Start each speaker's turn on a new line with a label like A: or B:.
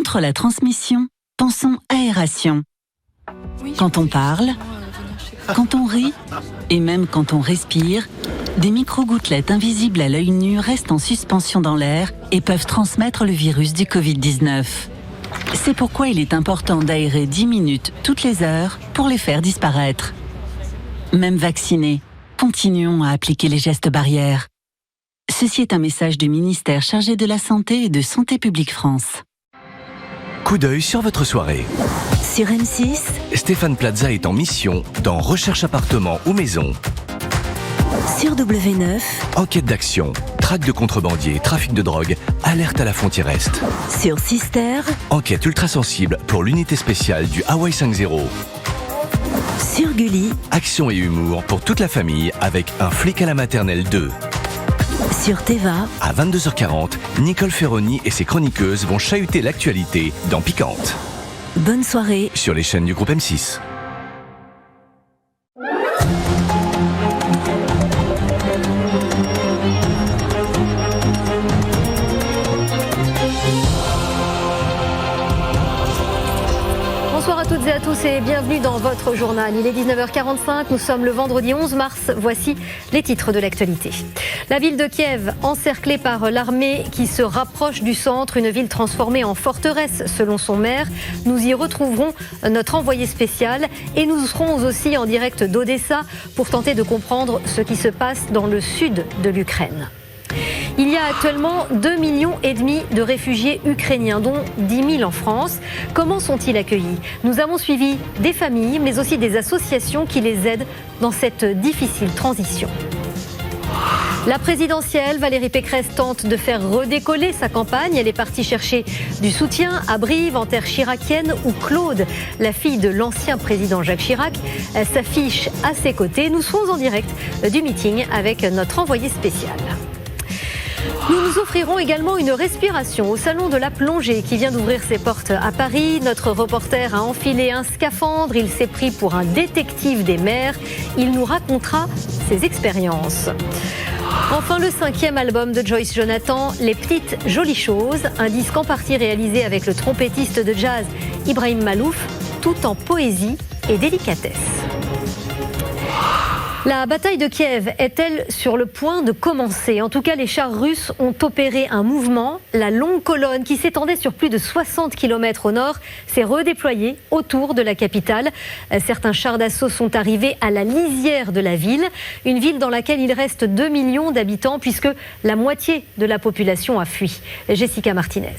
A: Contre la transmission, pensons aération. Quand on parle, quand on rit et même quand on respire, des micro-gouttelettes invisibles à l'œil nu restent en suspension dans l'air et peuvent transmettre le virus du Covid-19. C'est pourquoi il est important d'aérer 10 minutes toutes les heures pour les faire disparaître. Même vaccinés, continuons à appliquer les gestes barrières. Ceci est un message du ministère chargé de la Santé et de Santé publique France.
B: Coup d'œil sur votre soirée.
C: Sur M6,
B: Stéphane Plaza est en mission dans Recherche appartement ou maison.
C: sur W9,
B: Enquête d'action, traque de contrebandiers, trafic de drogue, alerte à la frontière Est.
C: sur Sister,
B: Enquête ultra sensible pour l'unité spéciale du Hawaii 5-0.
C: sur Gulli,
B: Action et humour pour toute la famille avec Un flic à la maternelle 2.
C: sur Teva,
B: À 22h40, Nicole Ferroni et ses chroniqueuses vont chahuter l'actualité dans Piquante,
C: bonne soirée.
B: sur les chaînes du groupe M6.
D: Bonsoir à toutes et à tous et bienvenue dans votre journal. Il est 19h45, nous sommes le vendredi 11 mars. Voici les titres de l'actualité. La ville de Kiev, encerclée par l'armée qui se rapproche du centre, une ville transformée en forteresse selon son maire. Nous y retrouverons notre envoyé spécial et nous serons aussi en direct d'Odessa pour tenter de comprendre ce qui se passe dans le sud de l'Ukraine. Il y a actuellement 2,5 millions de réfugiés ukrainiens, dont 10 000 en France. Comment sont-ils accueillis? Nous avons suivi des familles, mais aussi des associations qui les aident dans cette difficile transition. La présidentielle, Valérie Pécresse tente de faire redécoller sa campagne. Elle est partie chercher du soutien à Brive, en terre chiracienne, où Claude, la fille de l'ancien président Jacques Chirac, s'affiche à ses côtés. Nous serons en direct du meeting avec notre envoyé spécial. Nous nous offrirons également une respiration au salon de la plongée qui vient d'ouvrir ses portes à Paris. Notre reporter a enfilé un scaphandre, il s'est pris pour un détective des mers. Il nous racontera ses expériences. Enfin, le 5e album de Joyce Jonathan, Les Petites Jolies Choses, un disque en partie réalisé avec le trompettiste de jazz Ibrahim Malouf, tout en poésie et délicatesse. La bataille de Kiev est-elle sur le point de commencer? En tout cas, les chars russes ont opéré un mouvement. La longue colonne qui s'étendait sur plus de 60 km au nord s'est redéployée autour de la capitale. Certains chars d'assaut sont arrivés à la lisière de la ville, une ville dans laquelle il reste 2 millions d'habitants puisque la moitié de la population a fui. Jessica Martinez.